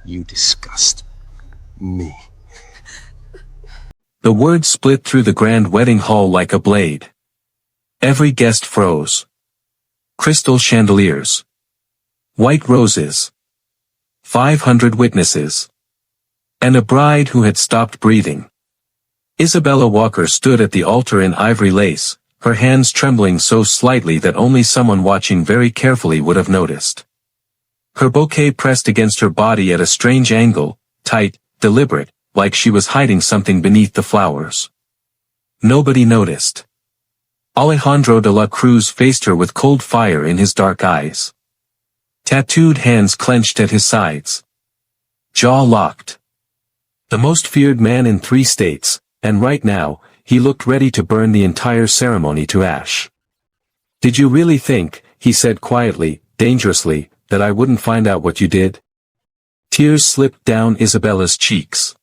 You disgust me. The words split through the grand wedding hall like a blade. Every guest froze. Crystal chandeliers. White roses. 500 witnesses. And a bride who had stopped breathing. Isabella Walker stood at the altar in ivory lace, her hands trembling so slightly that only someone watching very carefully would have noticed. Her bouquet pressed against her body at a strange angle, tight, deliberate, like she was hiding something beneath the flowers. Nobody noticed. Alejandro de la Cruz faced her with cold fire in his dark eyes. Tattooed hands clenched at his sides. Jaw locked. The most feared man in 3 states, and right now, he looked ready to burn the entire ceremony to ash. "Did you really think," he said quietly, dangerously, "that I wouldn't find out what you did?" Tears slipped down Isabella's cheeks.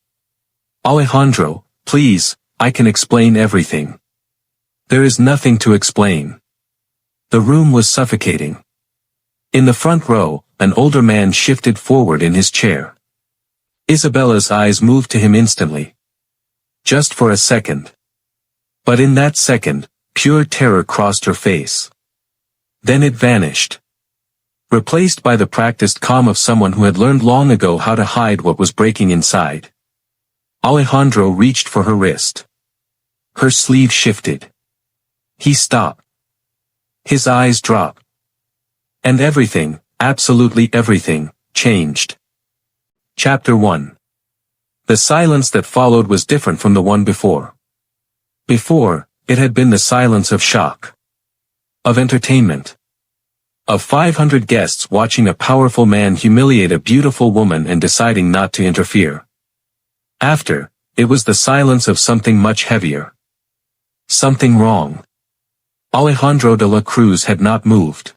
"Alejandro, please, I can explain everything." "There is nothing to explain." The room was suffocating. In the front row, an older man shifted forward in his chair. Isabella's eyes moved to him instantly. Just for a second. But in that second, pure terror crossed her face. Then it vanished. Replaced by the practiced calm of someone who had learned long ago how to hide what was breaking inside. Alejandro reached for her wrist. Her sleeve shifted. He stopped. His eyes dropped. And everything, absolutely everything, changed. Chapter 1. The silence that followed was different from the one before. Before, it had been the silence of shock. Of entertainment. Of 500 guests watching a powerful man humiliate a beautiful woman and deciding not to interfere. After, it was the silence of something much heavier. Something wrong. Alejandro de la Cruz had not moved.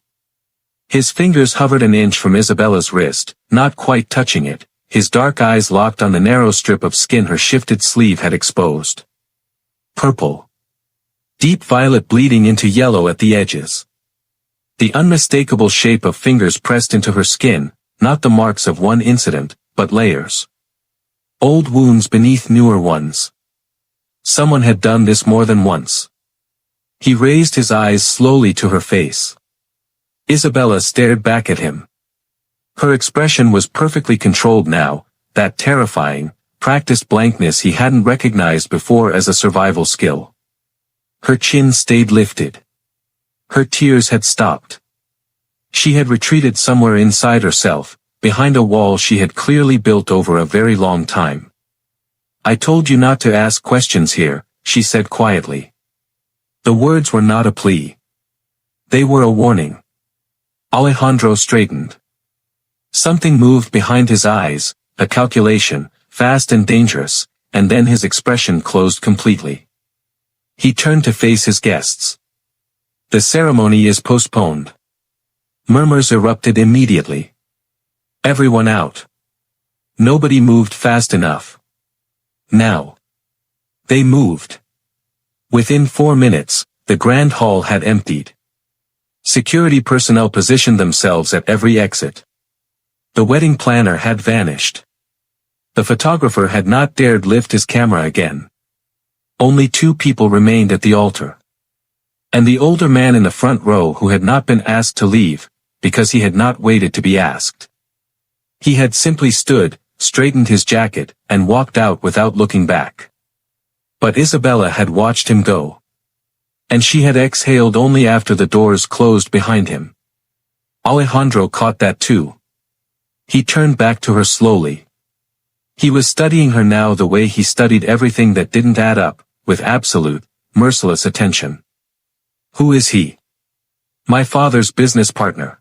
His fingers hovered an inch from Isabella's wrist, not quite touching it, his dark eyes locked on the narrow strip of skin her shifted sleeve had exposed. Purple. Deep violet bleeding into yellow at the edges. The unmistakable shape of fingers pressed into her skin, not the marks of one incident, but layers. Old wounds beneath newer ones. Someone had done this more than once. He raised his eyes slowly to her face. Isabella stared back at him. Her expression was perfectly controlled now, that terrifying, practiced blankness he hadn't recognized before as a survival skill. Her chin stayed lifted. Her tears had stopped. She had retreated somewhere inside herself, behind a wall she had clearly built over a very long time. "I told you not to ask questions here," she said quietly. The words were not a plea. They were a warning. Alejandro straightened. Something moved behind his eyes, a calculation, fast and dangerous, and then his expression closed completely. He turned to face his guests. "The ceremony is postponed." Murmurs erupted immediately. Everyone out. Nobody moved fast enough. Now. They moved. Within 4 minutes, the grand hall had emptied. Security personnel positioned themselves at every exit. The wedding planner had vanished. The photographer had not dared lift his camera again. Only 2 people remained at the altar. And the older man in the front row who had not been asked to leave, because he had not waited to be asked. He had simply stood, straightened his jacket, and walked out without looking back. But Isabella had watched him go. And she had exhaled only after the doors closed behind him. Alejandro caught that too. He turned back to her slowly. He was studying her now the way he studied everything that didn't add up, with absolute, merciless attention. "Who is he?" "My father's business partner."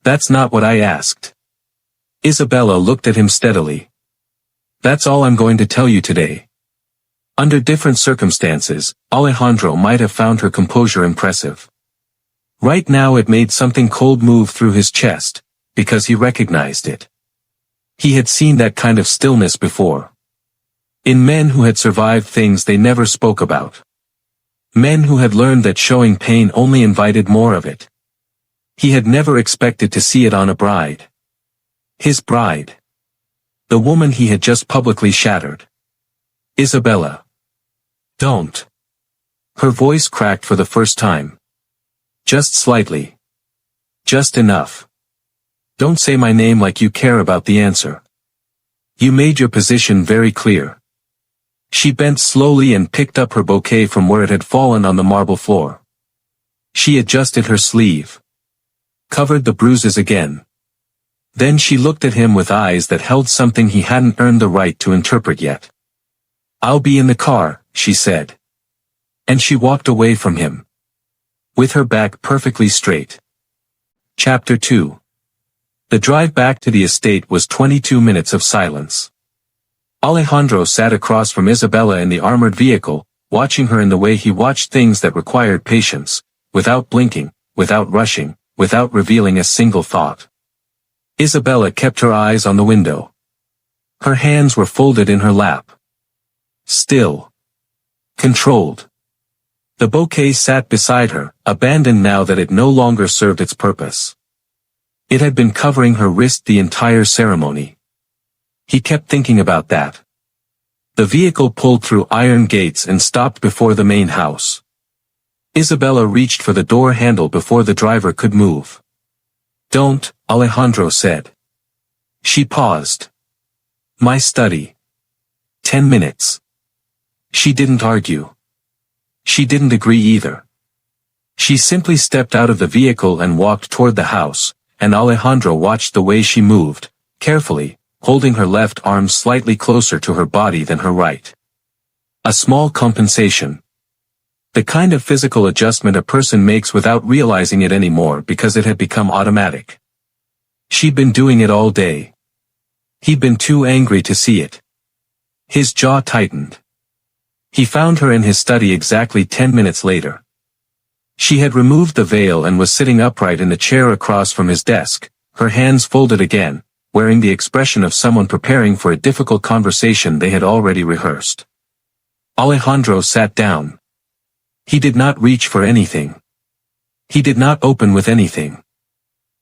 "That's not what I asked." Isabella looked at him steadily. "That's all I'm going to tell you today." Under different circumstances, Alejandro might have found her composure impressive. Right now it made something cold move through his chest, because he recognized it. He had seen that kind of stillness before. In men who had survived things they never spoke about. Men who had learned that showing pain only invited more of it. He had never expected to see it on a bride. His bride. The woman he had just publicly shattered. Isabella. Don't. Her voice cracked for the first time. Just slightly. Just enough. Don't say my name like you care about the answer. You made your position very clear. She bent slowly and picked up her bouquet from where it had fallen on the marble floor. She adjusted her sleeve. Covered the bruises again. Then she looked at him with eyes that held something he hadn't earned the right to interpret yet. I'll be in the car, she said. And she walked away from him. With her back perfectly straight. Chapter 2. The drive back to the estate was 22 minutes of silence. Alejandro sat across from Isabella in the armored vehicle, watching her in the way he watched things that required patience, without blinking, without rushing, without revealing a single thought. Isabella kept her eyes on the window. Her hands were folded in her lap. Still. Controlled. The bouquet sat beside her, abandoned now that it no longer served its purpose. It had been covering her wrist the entire ceremony. He kept thinking about that. The vehicle pulled through iron gates and stopped before the main house. Isabella reached for the door handle before the driver could move. Don't, Alejandro said. She paused. My study. 10 minutes. She didn't argue. She didn't agree either. She simply stepped out of the vehicle and walked toward the house, and Alejandro watched the way she moved, carefully, holding her left arm slightly closer to her body than her right. A small compensation. The kind of physical adjustment a person makes without realizing it anymore because it had become automatic. She'd been doing it all day. He'd been too angry to see it. His jaw tightened. He found her in his study exactly 10 minutes later. She had removed the veil and was sitting upright in the chair across from his desk, her hands folded again, wearing the expression of someone preparing for a difficult conversation they had already rehearsed. Alejandro sat down. He did not reach for anything. He did not open with anything.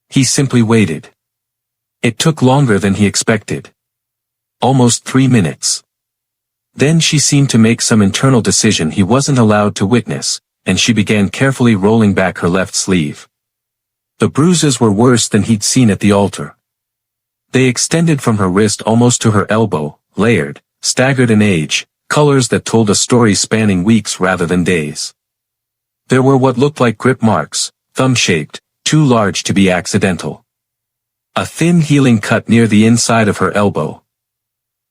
He simply waited. It took longer than he expected. Almost 3 minutes. Then she seemed to make some internal decision he wasn't allowed to witness, and she began carefully rolling back her left sleeve. The bruises were worse than he'd seen at the altar. They extended from her wrist almost to her elbow, layered, staggered in age, colors that told a story spanning weeks rather than days. There were what looked like grip marks, thumb-shaped, too large to be accidental. A thin healing cut near the inside of her elbow.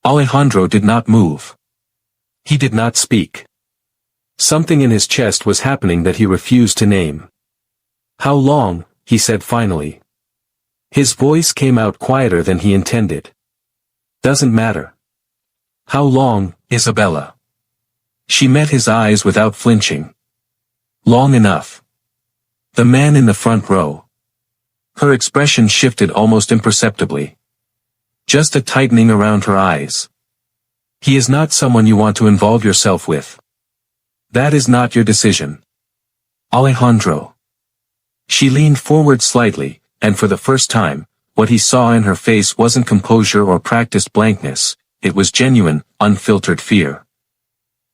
Alejandro did not move. He did not speak. Something in his chest was happening that he refused to name. How long, he said finally. His voice came out quieter than he intended. Doesn't matter. How long, Isabella? She met his eyes without flinching. Long enough. The man in the front row. Her expression shifted almost imperceptibly. Just a tightening around her eyes. He is not someone you want to involve yourself with. That is not your decision. Alejandro. She leaned forward slightly, and for the first time, what he saw in her face wasn't composure or practiced blankness, it was genuine, unfiltered fear.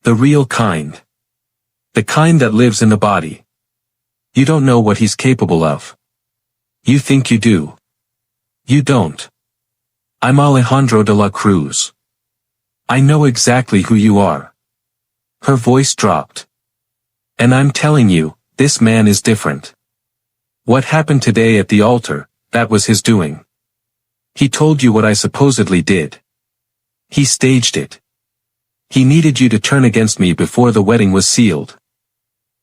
The real kind. The kind that lives in the body. You don't know what he's capable of. You think you do. You don't. I'm Alejandro de la Cruz. I know exactly who you are. Her voice dropped. And I'm telling you, this man is different. What happened today at the altar, that was his doing. He told you what I supposedly did. He staged it. He needed you to turn against me before the wedding was sealed.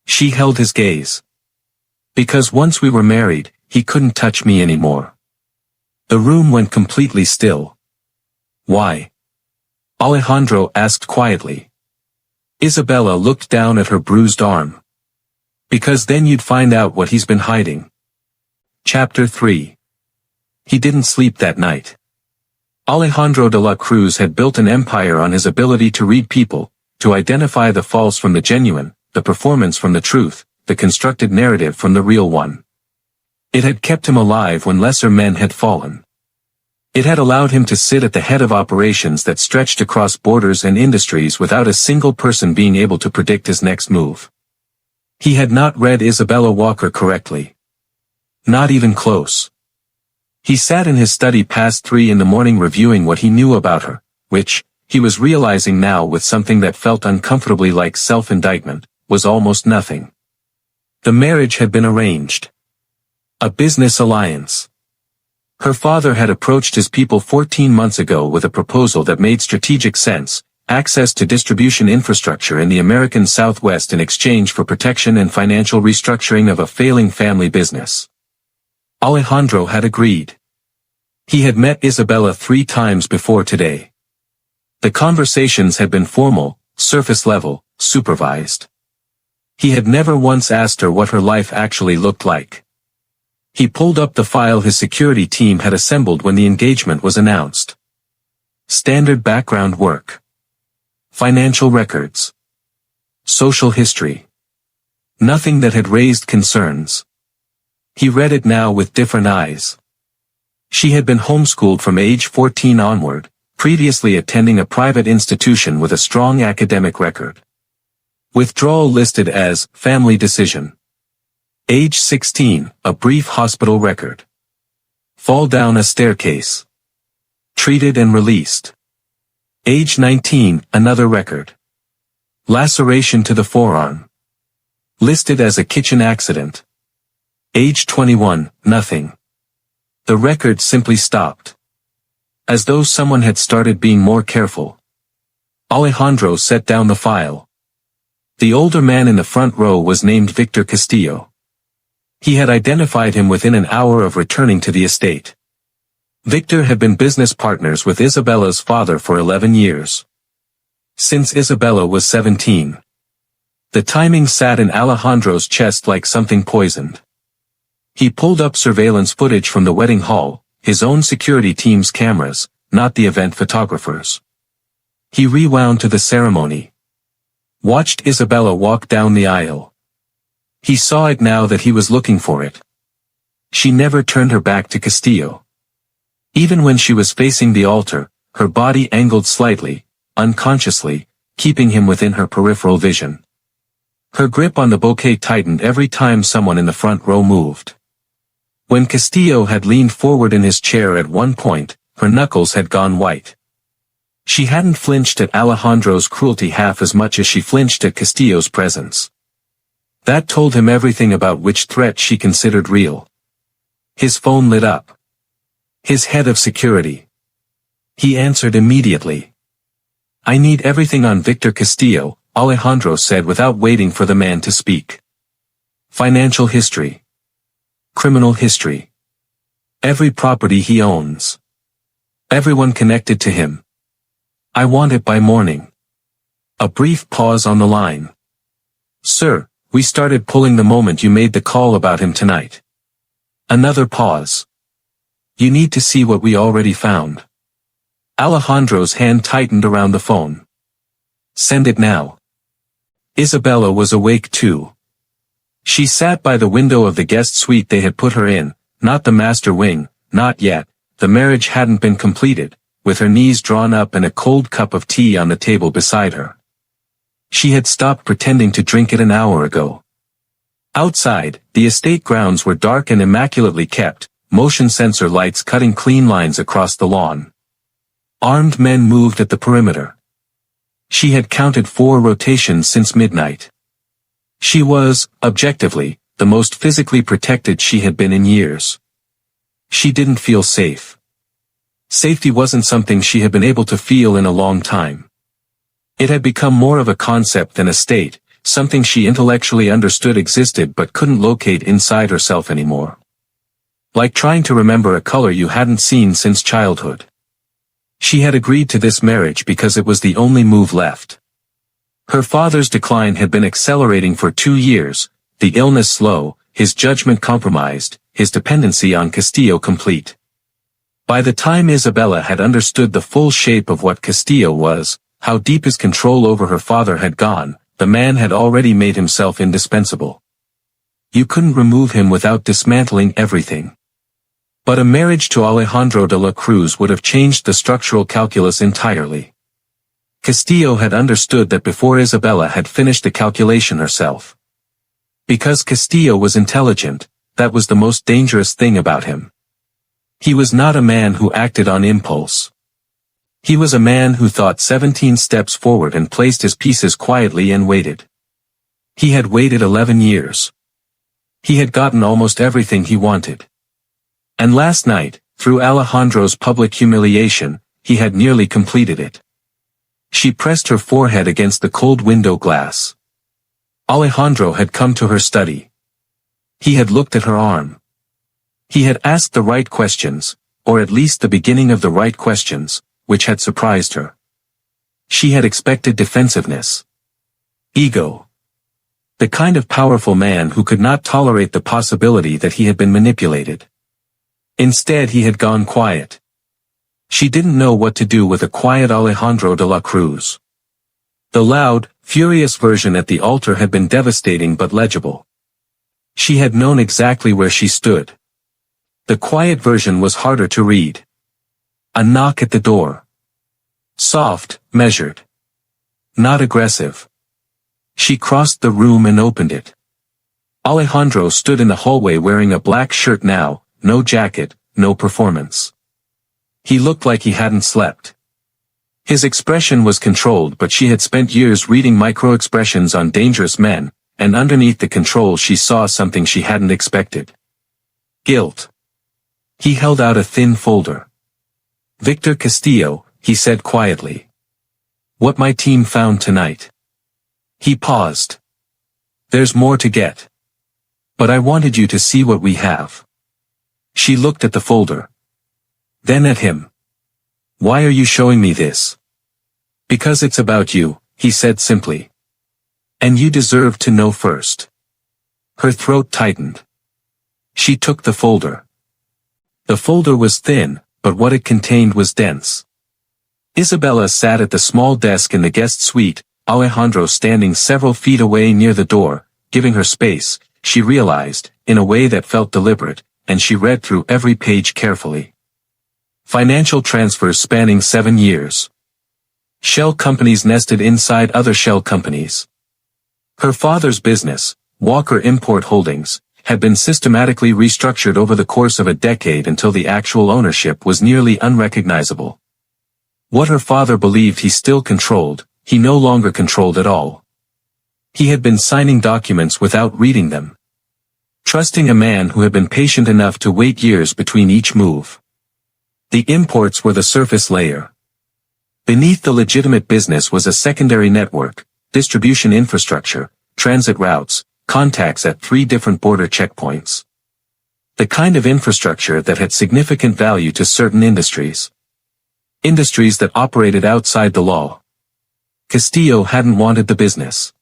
She held his gaze. Because once we were married, he couldn't touch me anymore. The room went completely still. Why? Alejandro asked quietly. Isabella looked down at her bruised arm. Because then you'd find out what he's been hiding. Chapter 3. He didn't sleep that night. Alejandro de la Cruz had built an empire on his ability to read people, to identify the false from the genuine, the performance from the truth, the constructed narrative from the real one. It had kept him alive when lesser men had fallen. It had allowed him to sit at the head of operations that stretched across borders and industries without a single person being able to predict his next move. He had not read Isabella Walker correctly. Not even close. He sat in his study past 3 in the morning reviewing what he knew about her, which, he was realizing now with something that felt uncomfortably like self-indictment, was almost nothing. The marriage had been arranged. A business alliance. Her father had approached his people 14 months ago with a proposal that made strategic sense, access to distribution infrastructure in the American Southwest in exchange for protection and financial restructuring of a failing family business. Alejandro had agreed. He had met Isabella 3 times before today. The conversations had been formal, surface level, supervised. He had never once asked her what her life actually looked like. He pulled up the file his security team had assembled when the engagement was announced. Standard background work. Financial records. Social history. Nothing that had raised concerns. He read it now with different eyes. She had been homeschooled from age 14 onward, previously attending a private institution with a strong academic record. Withdrawal listed as family decision. Age 16, a brief hospital record. Fall down a staircase. Treated and released. Age 19, another record. Laceration to the forearm. Listed as a kitchen accident. Age 21, nothing. The record simply stopped. As though someone had started being more careful. Alejandro set down the file. The older man in the front row was named Victor Castillo. He had identified him within an hour of returning to the estate. Victor had been business partners with Isabella's father for 11 years. Since Isabella was 17. The timing sat in Alejandro's chest like something poisoned. He pulled up surveillance footage from the wedding hall, his own security team's cameras, not the event photographers. He rewound to the ceremony. Watched Isabella walk down the aisle. He saw it now that he was looking for it. She never turned her back to Castillo. Even when she was facing the altar, her body angled slightly, unconsciously, keeping him within her peripheral vision. Her grip on the bouquet tightened every time someone in the front row moved. When Castillo had leaned forward in his chair at one point, her knuckles had gone white. She hadn't flinched at Alejandro's cruelty half as much as she flinched at Castillo's presence. That told him everything about which threat she considered real. His phone lit up. His head of security. He answered immediately. "I need everything on Victor Castillo," Alejandro said without waiting for the man to speak. "Financial history. Criminal history. Every property he owns. Everyone connected to him. I want it by morning." A brief pause on the line. "Sir, we started pulling the moment you made the call about him tonight." Another pause. "You need to see what we already found." Alejandro's hand tightened around the phone. "Send it now." Isabella was awake too. She sat by the window of the guest suite they had put her in, not the master wing, not yet, the marriage hadn't been completed, with her knees drawn up and a cold cup of tea on the table beside her. She had stopped pretending to drink it an hour ago. Outside, the estate grounds were dark and immaculately kept, motion sensor lights cutting clean lines across the lawn. Armed men moved at the perimeter. She had counted 4 rotations since midnight. She was, objectively, the most physically protected she had been in years. She didn't feel safe. Safety wasn't something she had been able to feel in a long time. It had become more of a concept than a state, something she intellectually understood existed but couldn't locate inside herself anymore. Like trying to remember a color you hadn't seen since childhood. She had agreed to this marriage because it was the only move left. Her father's decline had been accelerating for 2 years, the illness slow, his judgment compromised, his dependency on Castillo complete. By the time Isabella had understood the full shape of what Castillo was, how deep his control over her father had gone, the man had already made himself indispensable. You couldn't remove him without dismantling everything. But a marriage to Alejandro de la Cruz would have changed the structural calculus entirely. Castillo had understood that before Isabella had finished the calculation herself. Because Castillo was intelligent, that was the most dangerous thing about him. He was not a man who acted on impulse. He was a man who thought 17 steps forward and placed his pieces quietly and waited. He had waited 11 years. He had gotten almost everything he wanted. And last night, through Alejandro's public humiliation, he had nearly completed it. She pressed her forehead against the cold window glass. Alejandro had come to her study. He had looked at her arm. He had asked the right questions, or at least the beginning of the right questions, which had surprised her. She had expected defensiveness. Ego. The kind of powerful man who could not tolerate the possibility that he had been manipulated. Instead he had gone quiet. She didn't know what to do with a quiet Alejandro de la Cruz. The loud, furious version at the altar had been devastating but legible. She had known exactly where she stood. The quiet version was harder to read. A knock at the door. Soft, measured. Not aggressive. She crossed the room and opened it. Alejandro stood in the hallway wearing a black shirt now, no jacket, no performance. He looked like he hadn't slept. His expression was controlled, but she had spent years reading micro-expressions on dangerous men, and underneath the control she saw something she hadn't expected. Guilt. He held out a thin folder. Victor Castillo, he said quietly. What my team found tonight. He paused. There's more to get. But I wanted you to see what we have. She looked at the folder. Then at him. Why are you showing me this? Because it's about you, he said simply. And you deserve to know first. Her throat tightened. She took the folder. The folder was thin, but what it contained was dense. Isabella sat at the small desk in the guest suite, Alejandro standing several feet away near the door, giving her space, she realized, in a way that felt deliberate, and she read through every page carefully. Financial transfers spanning 7 years. Shell companies nested inside other shell companies. Her father's business, Walker Import Holdings, had been systematically restructured over the course of a decade until the actual ownership was nearly unrecognizable. What her father believed he still controlled, he no longer controlled at all. He had been signing documents without reading them. Trusting a man who had been patient enough to wait years between each move. The imports were the surface layer. Beneath the legitimate business was a secondary network, distribution infrastructure, transit routes, contacts at 3 different border checkpoints. The kind of infrastructure that had significant value to certain industries. Industries that operated outside the law. Castillo hadn't wanted the business.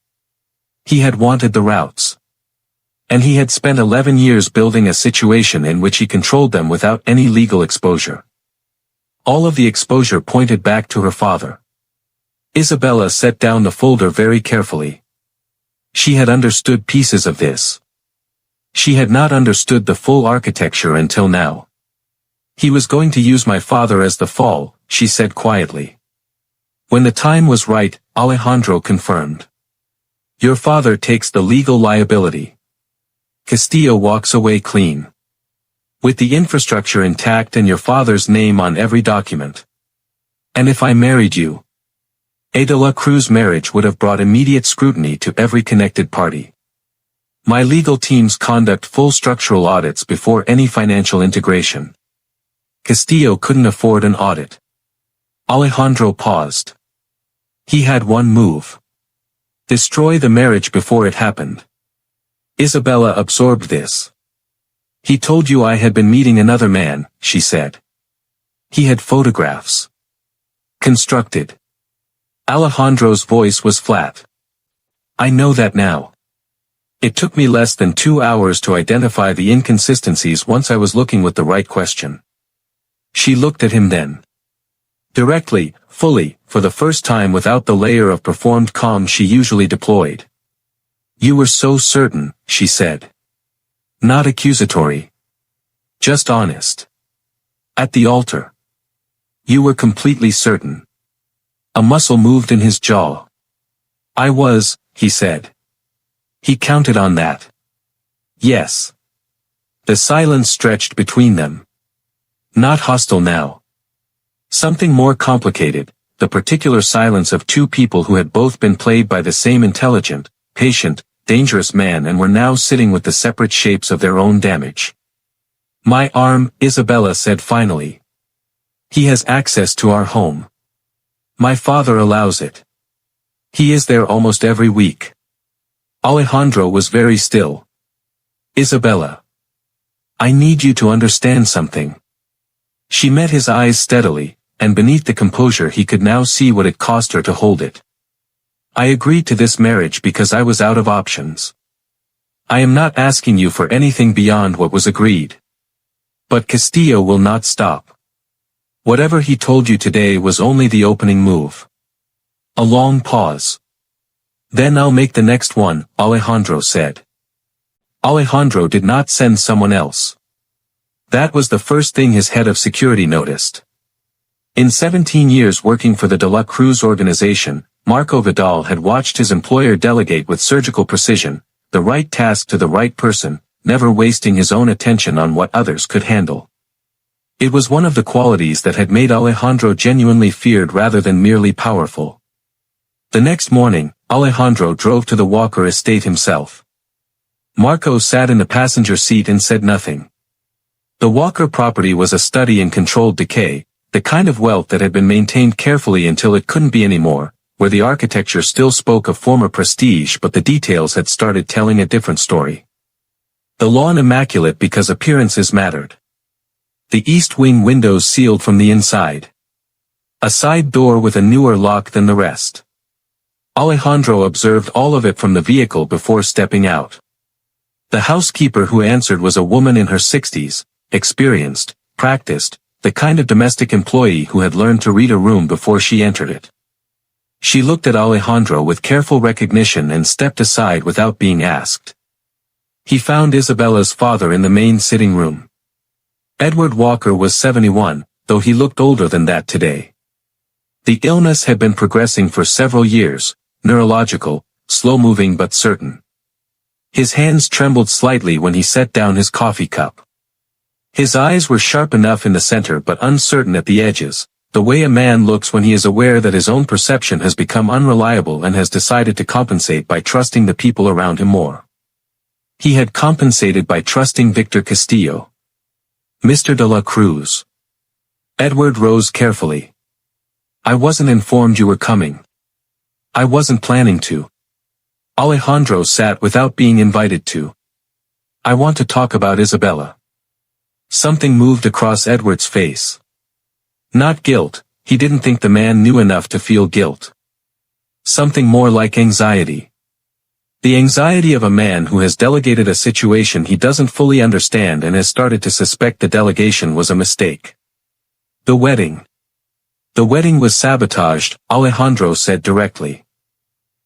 He had wanted the routes. And he had spent 11 years building a situation in which he controlled them without any legal exposure. All of the exposure pointed back to her father. Isabella set down the folder very carefully. She had understood pieces of this. She had not understood the full architecture until now. He was going to use my father as the fall, she said quietly. When the time was right, Alejandro confirmed. Your father takes the legal liability. Castillo walks away clean. With the infrastructure intact and your father's name on every document. And if I married you? A de la Cruz marriage would have brought immediate scrutiny to every connected party. My legal teams conduct full structural audits before any financial integration. Castillo couldn't afford an audit. Alejandro paused. He had one move. Destroy the marriage before it happened. Isabella absorbed this. He told you I had been meeting another man, she said. He had photographs. Constructed. Alejandro's voice was flat. I know that now. It took me less than 2 hours to identify the inconsistencies once I was looking with the right question. She looked at him then. Directly, fully, for the first time without the layer of performed calm she usually deployed. You were so certain, she said. Not accusatory. Just honest. At the altar. You were completely certain. A muscle moved in his jaw. I was, he said. He counted on that. Yes. The silence stretched between them. Not hostile now. Something more complicated, the particular silence of two people who had both been played by the same intelligent, patient, dangerous man and were now sitting with the separate shapes of their own damage. My arm, Isabella said finally. He has access to our home. My father allows it. He is there almost every week. Alejandro was very still. Isabella. I need you to understand something. She met his eyes steadily, and beneath the composure he could now see what it cost her to hold it. I agreed to this marriage because I was out of options. I am not asking you for anything beyond what was agreed. But Castillo will not stop. Whatever he told you today was only the opening move. A long pause. Then I'll make the next one, Alejandro said. Alejandro did not send someone else. That was the first thing his head of security noticed. In 17 years working for the De La Cruz organization, Marco Vidal had watched his employer delegate with surgical precision, the right task to the right person, never wasting his own attention on what others could handle. It was one of the qualities that had made Alejandro genuinely feared rather than merely powerful. The next morning, Alejandro drove to the Walker estate himself. Marco sat in the passenger seat and said nothing. The Walker property was a study in controlled decay, the kind of wealth that had been maintained carefully until it couldn't be anymore, where the architecture still spoke of former prestige but the details had started telling a different story. The lawn immaculate because appearances mattered. The east wing windows sealed from the inside. A side door with a newer lock than the rest. Alejandro observed all of it from the vehicle before stepping out. The housekeeper who answered was a woman in her 60s, experienced, practiced, the kind of domestic employee who had learned to read a room before she entered it. She looked at Alejandro with careful recognition and stepped aside without being asked. He found Isabella's father in the main sitting room. Edward Walker was 71, though he looked older than that today. The illness had been progressing for several years, neurological, slow-moving but certain. His hands trembled slightly when he set down his coffee cup. His eyes were sharp enough in the center but uncertain at the edges, the way a man looks when he is aware that his own perception has become unreliable and has decided to compensate by trusting the people around him more. He had compensated by trusting Victor Castillo. Mr. de la Cruz. Edward rose carefully. I wasn't informed you were coming. I wasn't planning to. Alejandro sat without being invited to. I want to talk about Isabella. Something moved across Edward's face. Not guilt, he didn't think the man knew enough to feel guilt. Something more like anxiety. The anxiety of a man who has delegated a situation he doesn't fully understand and has started to suspect the delegation was a mistake. The wedding. The wedding was sabotaged, Alejandro said directly.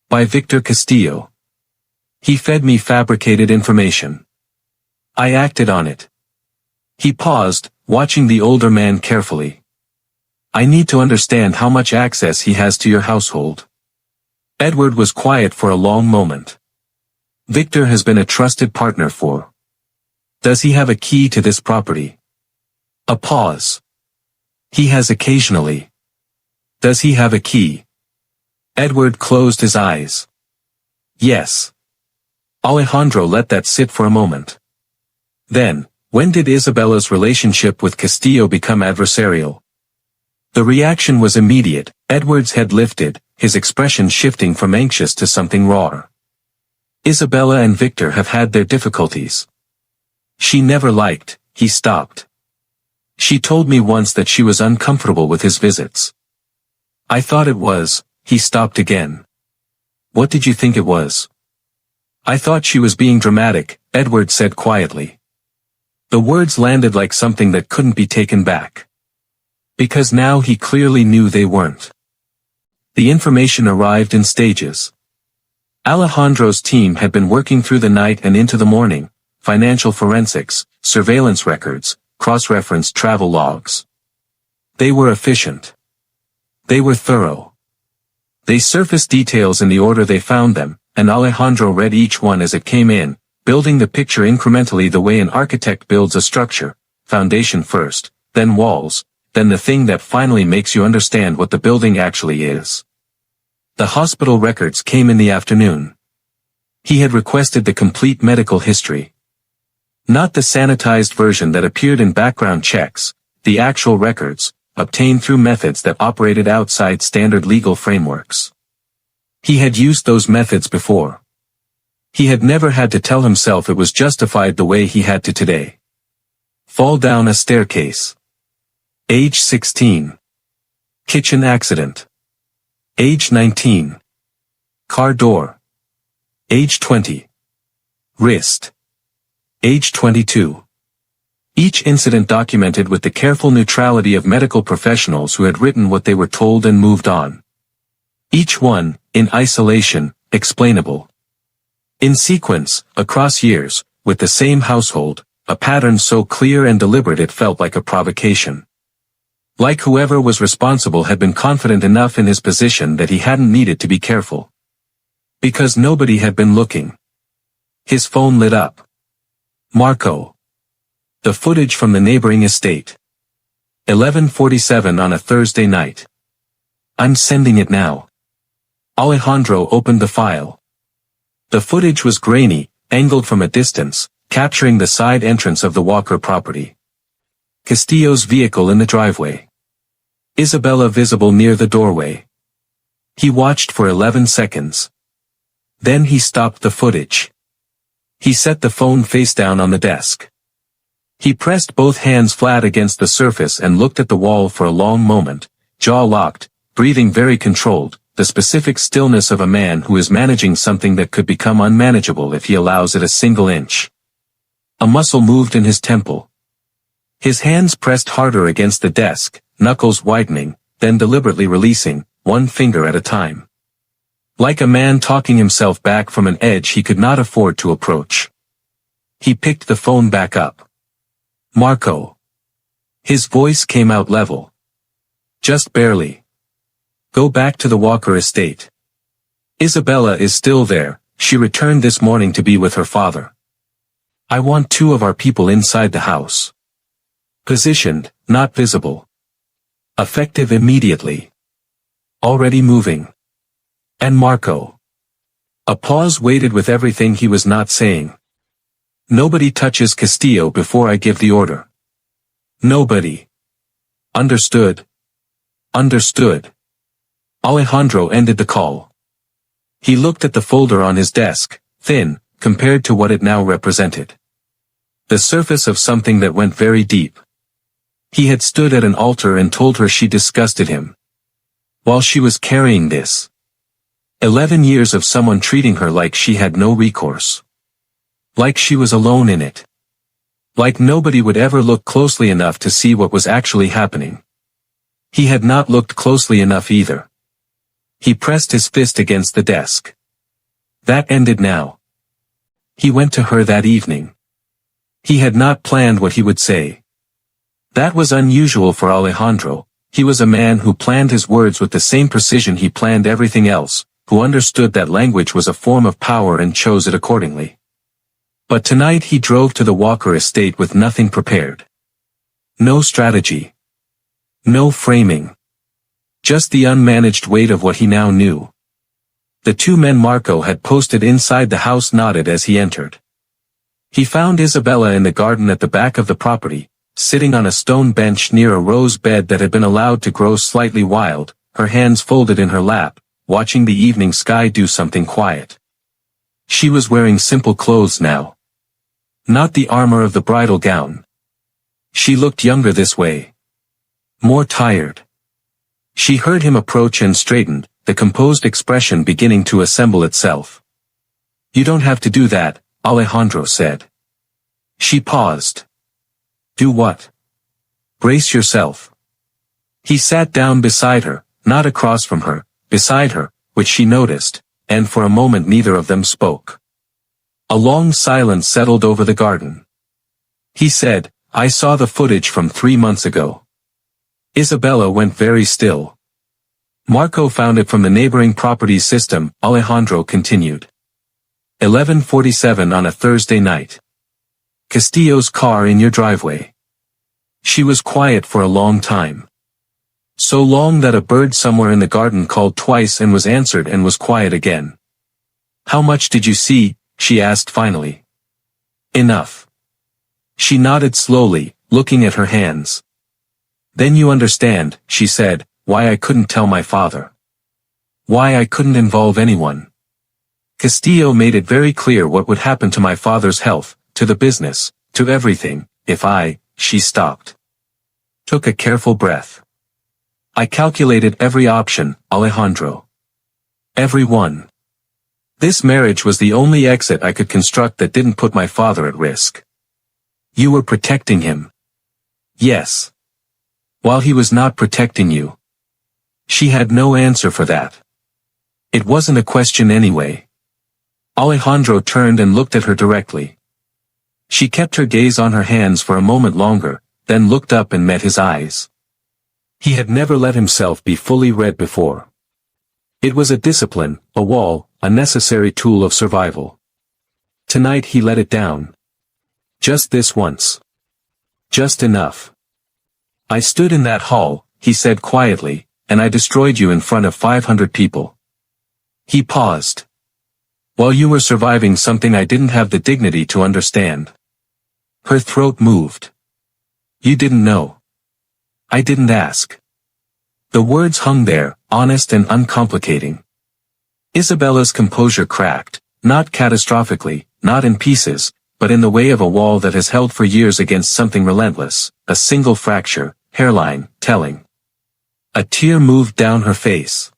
By Victor Castillo. He fed me fabricated information. I acted on it. He paused, watching the older man carefully. I need to understand how much access he has to your household. Edward was quiet for a long moment. Victor has been a trusted partner for. Does he have a key to this property? A pause. He has occasionally. Does he have a key? Edward closed his eyes. Yes. Alejandro let that sit for a moment. Then, when did Isabella's relationship with Castillo become adversarial? The reaction was immediate, Edward's head lifted, his expression shifting from anxious to something raw. Isabella and Victor have had their difficulties. She never liked, he stopped. She told me once that she was uncomfortable with his visits. I thought it was, he stopped again. What did you think it was? I thought she was being dramatic, Edward said quietly. The words landed like something that couldn't be taken back. Because now he clearly knew they weren't. The information arrived in stages. Alejandro's team had been working through the night and into the morning, financial forensics, surveillance records, cross-referenced travel logs. They were efficient. They were thorough. They surfaced details in the order they found them, and Alejandro read each one as it came in, building the picture incrementally the way an architect builds a structure, foundation first, then walls, then the thing that finally makes you understand what the building actually is. The hospital records came in the afternoon. He had requested the complete medical history. Not the sanitized version that appeared in background checks, the actual records, obtained through methods that operated outside standard legal frameworks. He had used those methods before. He had never had to tell himself it was justified the way he had to today. Fall down a staircase. Age 16. Kitchen accident. Age 19. Car door. Age 20. Wrist. Age 22. Each incident documented with the careful neutrality of medical professionals who had written what they were told and moved on. Each one, in isolation, explainable. In sequence, across years, with the same household, a pattern so clear and deliberate it felt like a provocation. Like whoever was responsible had been confident enough in his position that he hadn't needed to be careful. Because nobody had been looking. His phone lit up. Marco. The footage from the neighboring estate. 11:47 on a Thursday night. I'm sending it now. Alejandro opened the file. The footage was grainy, angled from a distance, capturing the side entrance of the Walker property. Castillo's vehicle in the driveway. Isabella visible near the doorway. He watched for 11 seconds. Then he stopped the footage. He set the phone face down on the desk. He pressed both hands flat against the surface and looked at the wall for a long moment, jaw locked, breathing very controlled, the specific stillness of a man who is managing something that could become unmanageable if he allows it a single inch. A muscle moved in his temple. His hands pressed harder against the desk, knuckles widening, then deliberately releasing, one finger at a time. Like a man talking himself back from an edge he could not afford to approach. He picked the phone back up. Marco. His voice came out level. Just barely. Go back to the Walker estate. Isabella is still there, she returned this morning to be with her father. I want 2 of our people inside the house. Positioned, not visible. Effective immediately. Already moving. And Marco. A pause waited with everything he was not saying. Nobody touches Castillo before I give the order. Nobody. Understood. Understood. Alejandro ended the call. He looked at the folder on his desk, thin, compared to what it now represented. The surface of something that went very deep. He had stood at an altar and told her she disgusted him. While she was carrying this. 11 years of someone treating her like she had no recourse. Like she was alone in it. Like nobody would ever look closely enough to see what was actually happening. He had not looked closely enough either. He pressed his fist against the desk. That ended now. He went to her that evening. He had not planned what he would say. That was unusual for Alejandro. He was a man who planned his words with the same precision he planned everything else, who understood that language was a form of power and chose it accordingly. But tonight he drove to the Walker estate with nothing prepared. No strategy. No framing. Just the unmanaged weight of what he now knew. The 2 men Marco had posted inside the house nodded as he entered. He found Isabella in the garden at the back of the property, sitting on a stone bench near a rose bed that had been allowed to grow slightly wild, her hands folded in her lap, watching the evening sky do something quiet. She was wearing simple clothes now. Not the armor of the bridal gown. She looked younger this way. More tired. She heard him approach and straightened, the composed expression beginning to assemble itself. You don't have to do that, Alejandro said. She paused. Do what? Brace yourself. He sat down beside her, not across from her, beside her, which she noticed, and for a moment neither of them spoke. A long silence settled over the garden. He said, I saw the footage from 3 months ago. Isabella went very still. Marco found it from the neighboring properties system, Alejandro continued. 11:47 on a Thursday night. Castillo's car in your driveway. She was quiet for a long time. So long that a bird somewhere in the garden called twice and was answered and was quiet again. How much did you see? She asked finally. Enough. She nodded slowly, looking at her hands. Then you understand, she said, why I couldn't tell my father. Why I couldn't involve anyone. Castillo made it very clear what would happen to my father's health, to the business, to everything, if she stopped. Took a careful breath. I calculated every option, Alejandro. Every one. This marriage was the only exit I could construct that didn't put my father at risk. You were protecting him. Yes. While he was not protecting you. She had no answer for that. It wasn't a question anyway. Alejandro turned and looked at her directly. She kept her gaze on her hands for a moment longer, then looked up and met his eyes. He had never let himself be fully read before. It was a discipline, a wall, a necessary tool of survival. Tonight he let it down. Just this once. Just enough. I stood in that hall, he said quietly, and I destroyed you in front of 500 people. He paused. While you were surviving something I didn't have the dignity to understand. Her throat moved. You didn't know. I didn't ask. The words hung there, honest and uncomplicating. Isabella's composure cracked, not catastrophically, not in pieces, but in the way of a wall that has held for years against something relentless, a single fracture, hairline, telling. A tear moved down her face.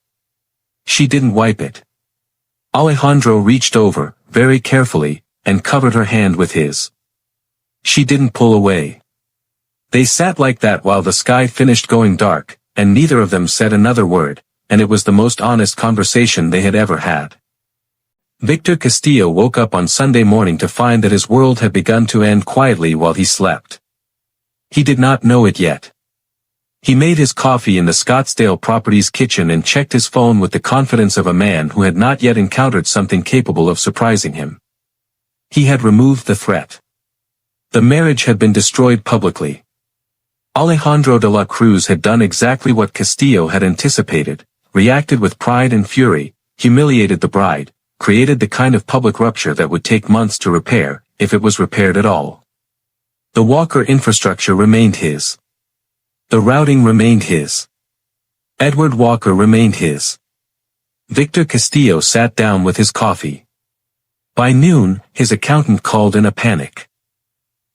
She didn't wipe it. Alejandro reached over, very carefully, and covered her hand with his. She didn't pull away. They sat like that while the sky finished going dark, and neither of them said another word, and it was the most honest conversation they had ever had. Victor Castillo woke up on Sunday morning to find that his world had begun to end quietly while he slept. He did not know it yet. He made his coffee in the Scottsdale Properties kitchen and checked his phone with the confidence of a man who had not yet encountered something capable of surprising him. He had removed the threat. The marriage had been destroyed publicly. Alejandro de la Cruz had done exactly what Castillo had anticipated, reacted with pride and fury, humiliated the bride, created the kind of public rupture that would take months to repair, if it was repaired at all. The Walker infrastructure remained his. The routing remained his. Edward Walker remained his. Victor Castillo sat down with his coffee. By noon, his accountant called in a panic.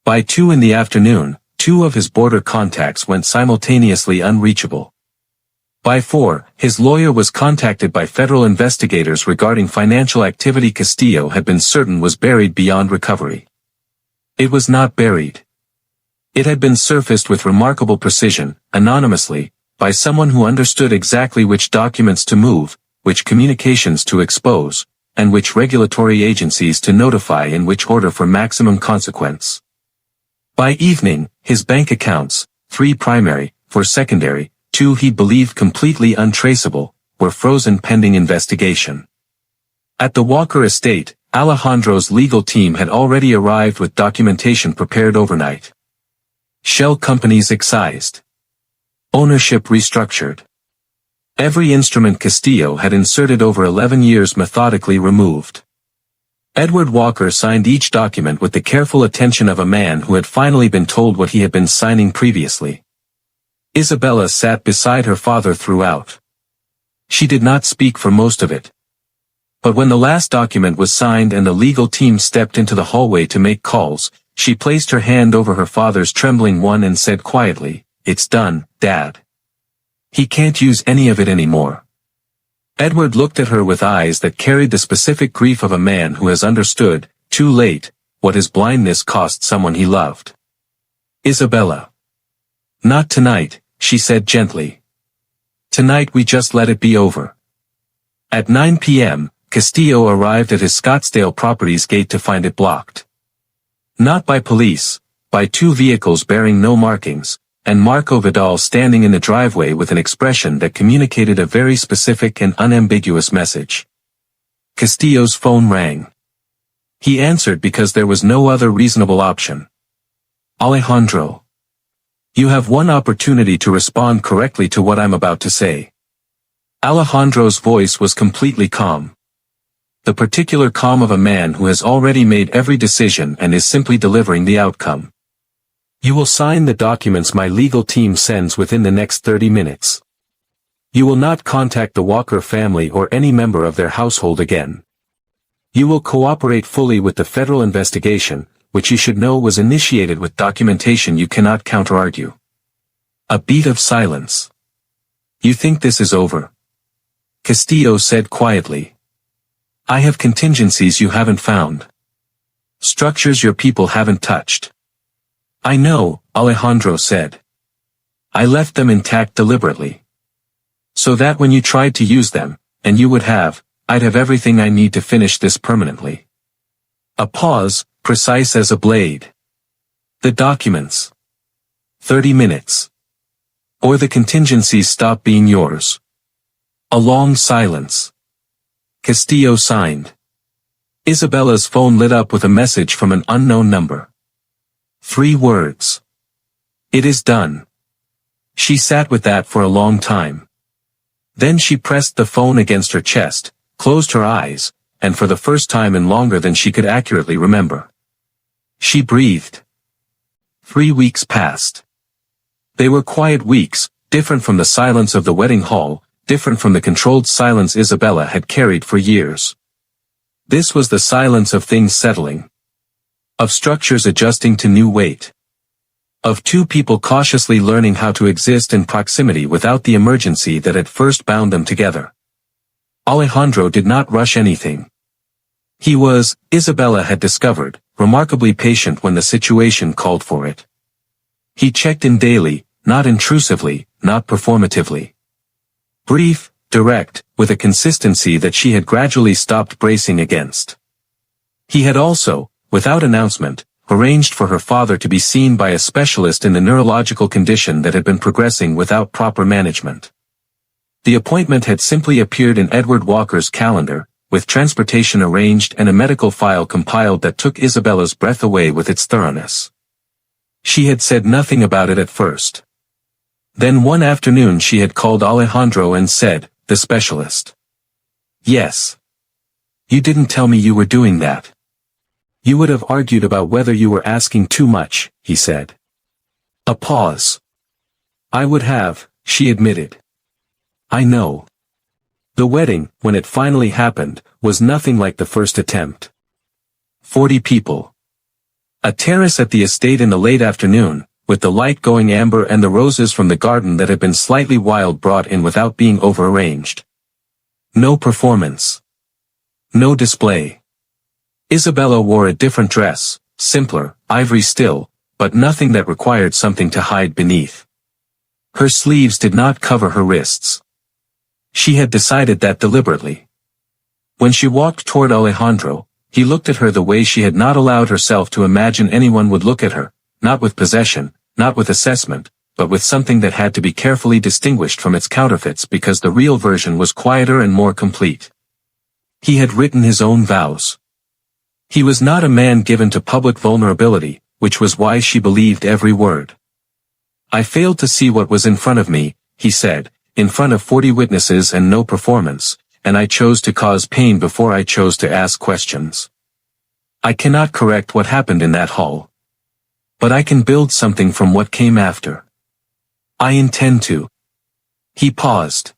By 2 in the afternoon, 2 of his border contacts went simultaneously unreachable. By 4, his lawyer was contacted by federal investigators regarding financial activity Castillo had been certain was buried beyond recovery. It was not buried. It had been surfaced with remarkable precision, anonymously, by someone who understood exactly which documents to move, which communications to expose, and which regulatory agencies to notify in which order for maximum consequence. By evening, his bank accounts, 3 primary, 4 secondary, 2 he believed completely untraceable, were frozen pending investigation. At the Walker estate, Alejandro's legal team had already arrived with documentation prepared overnight. Shell companies excised. Ownership restructured. Every instrument Castillo had inserted over 11 years methodically removed. Edward Walker signed each document with the careful attention of a man who had finally been told what he had been signing previously. Isabella sat beside her father throughout. She did not speak for most of it. But when the last document was signed and the legal team stepped into the hallway to make calls, she placed her hand over her father's trembling one and said quietly, "It's done, Dad. He can't use any of it anymore." Edward looked at her with eyes that carried the specific grief of a man who has understood, too late, what his blindness cost someone he loved. "Isabella. Not tonight," she said gently. "Tonight we just let it be over." At 9 p.m., Castillo arrived at his Scottsdale Properties gate to find it blocked. Not by police, by 2 vehicles bearing no markings, and Marco Vidal standing in the driveway with an expression that communicated a very specific and unambiguous message. Castillo's phone rang. He answered because there was no other reasonable option. Alejandro. You have one opportunity to respond correctly to what I'm about to say. Alejandro's voice was completely calm. The particular calm of a man who has already made every decision and is simply delivering the outcome. You will sign the documents my legal team sends within the next 30 minutes. You will not contact the Walker family or any member of their household again. You will cooperate fully with the federal investigation, which you should know was initiated with documentation you cannot counter-argue. A beat of silence. You think this is over? Castillo said quietly. I have contingencies you haven't found. Structures your people haven't touched. I know, Alejandro said. I left them intact deliberately. So that when you tried to use them, and you would have, I'd have everything I need to finish this permanently. A pause, precise as a blade. The documents. 30 minutes. Or the contingencies stop being yours. A long silence. Castillo signed. Isabella's phone lit up with a message from an unknown number. 3 words. It is done. She sat with that for a long time. Then she pressed the phone against her chest, closed her eyes, and for the first time in longer than she could accurately remember. She breathed. 3 weeks passed. They were quiet weeks, different from the silence of the wedding hall, different from the controlled silence Isabella had carried for years. This was the silence of things settling. Of structures adjusting to new weight. Of 2 people cautiously learning how to exist in proximity without the emergency that had first bound them together. Alejandro did not rush anything. He was, Isabella had discovered, remarkably patient when the situation called for it. He checked in daily, not intrusively, not performatively. Brief, direct, with a consistency that she had gradually stopped bracing against. He had also, without announcement, arranged for her father to be seen by a specialist in the neurological condition that had been progressing without proper management. The appointment had simply appeared in Edward Walker's calendar, with transportation arranged and a medical file compiled that took Isabella's breath away with its thoroughness. She had said nothing about it at first. Then one afternoon she had called Alejandro and said, "The specialist." "Yes. You didn't tell me you were doing that." "You would have argued about whether you were asking too much," he said. A pause. "I would have," she admitted. "I know." The wedding, when it finally happened, was nothing like the first attempt. 40 people. A terrace at the estate in the late afternoon, with the light going amber and the roses from the garden that had been slightly wild brought in without being over-arranged. No performance. No display. Isabella wore a different dress, simpler, ivory still, but nothing that required something to hide beneath. Her sleeves did not cover her wrists. She had decided that deliberately. When she walked toward Alejandro, he looked at her the way she had not allowed herself to imagine anyone would look at her, not with possession, not with assessment, but with something that had to be carefully distinguished from its counterfeits because the real version was quieter and more complete. He had written his own vows. He was not a man given to public vulnerability, which was why she believed every word. "I failed to see what was in front of me," he said, "in front of 40 witnesses and no performance, and I chose to cause pain before I chose to ask questions. I cannot correct what happened in that hall. But I can build something from what came after. I intend to." He paused.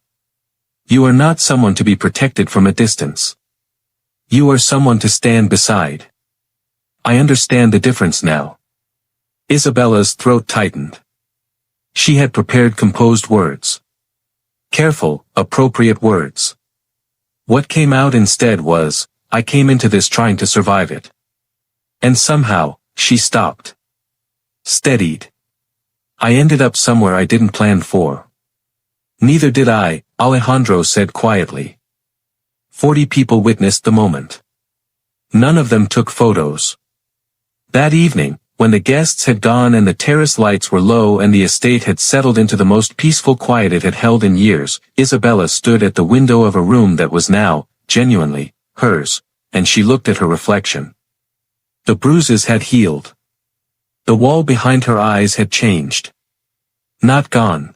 "You are not someone to be protected from a distance. You are someone to stand beside. I understand the difference now." Isabella's throat tightened. She had prepared composed words. Careful, appropriate words. What came out instead was, "I came into this trying to survive it." And somehow, she stopped. Steadied. "I ended up somewhere I didn't plan for." "Neither did I," Alejandro said quietly. 40 people witnessed the moment. None of them took photos. That evening, when the guests had gone and the terrace lights were low and the estate had settled into the most peaceful quiet it had held in years, Isabella stood at the window of a room that was now, genuinely, hers, and she looked at her reflection. The bruises had healed. The wall behind her eyes had changed. Not gone.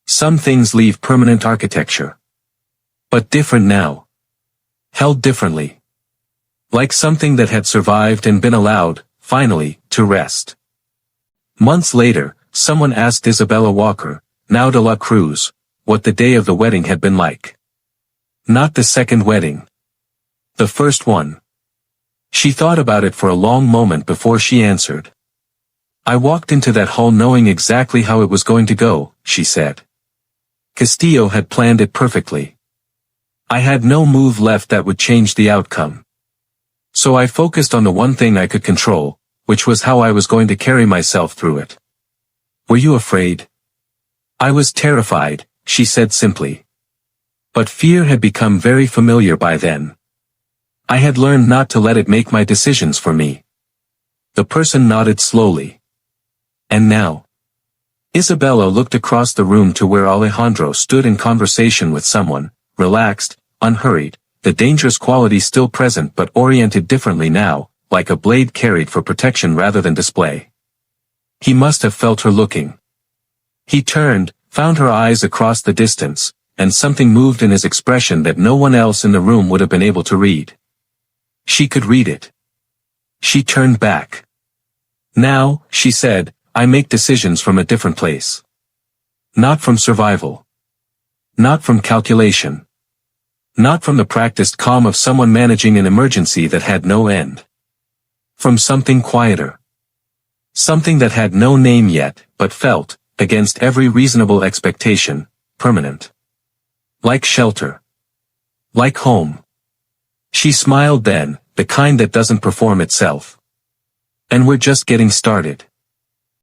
Some things leave permanent architecture. But different now. Held differently. Like something that had survived and been allowed, finally, to rest. Months later, someone asked Isabella Walker, now de la Cruz, what the day of the wedding had been like. Not the second wedding. The first one. She thought about it for a long moment before she answered. I walked into that hall knowing exactly how it was going to go, she said. Castillo had planned it perfectly. I had no move left that would change the outcome. So I focused on the one thing I could control, which was how I was going to carry myself through it. Were you afraid? I was terrified, she said simply. But fear had become very familiar by then. I had learned not to let it make my decisions for me. The person nodded slowly. And now? Isabella looked across the room to where Alejandro stood in conversation with someone, relaxed, unhurried, the dangerous quality still present but oriented differently now, like a blade carried for protection rather than display. He must have felt her looking. He turned, found her eyes across the distance, and something moved in his expression that no one else in the room would have been able to read. She could read it. She turned back. Now, she said, I make decisions from a different place. Not from survival. Not from calculation. Not from the practiced calm of someone managing an emergency that had no end. From something quieter. Something that had no name yet, but felt, against every reasonable expectation, permanent. Like shelter. Like home. She smiled then, the kind that doesn't perform itself. And we're just getting started.